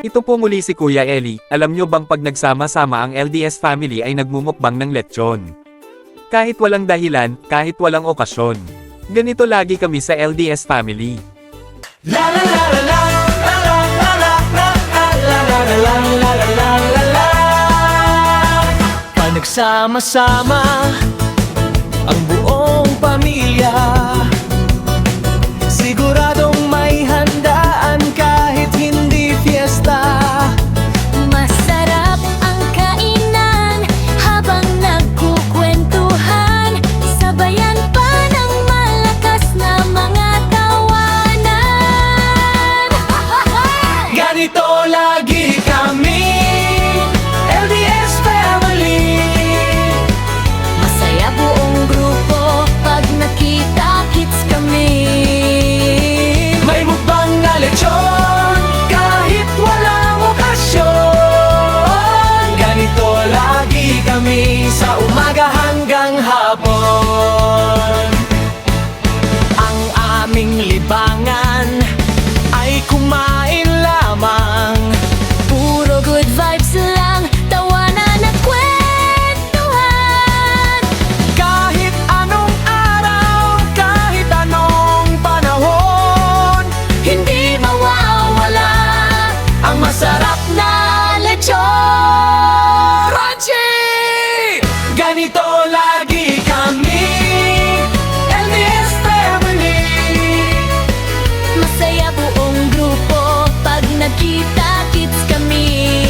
Ito po muli si Kuya Eli. Alam nyo bang pag nagsama-sama ang LDS family ay nagmumukbang ng lechon? Kahit walang dahilan, kahit walang okasyon. Ganito lagi kami sa LDS family. La la la la la la la la la la la la la la la la la. Pag nagsama-sama ang buong pamilya, siguradong may handaan kahit hindi fiesta. Masarap ang kainan habang nagkukwentuhan, sabayan pa ng malakas na mga tawanan. Ganito lagi kami, LDS family. Masaya buong grupo pag nakita-kits kami. May mukbang na lechon kahit walang okasyon. Ganito lagi kami sa umaga hanggang hapon. Ang aming libangan ay kumain lamang. Puro good vibes lang, tawanan at kwentuhan. Kahit anong araw, kahit anong panahon, Hindi mawawala ang masarap na lechon. crunchy! Ganito lagi kami, LDS family. Masaya buong grupo pag nagkita-kits kami.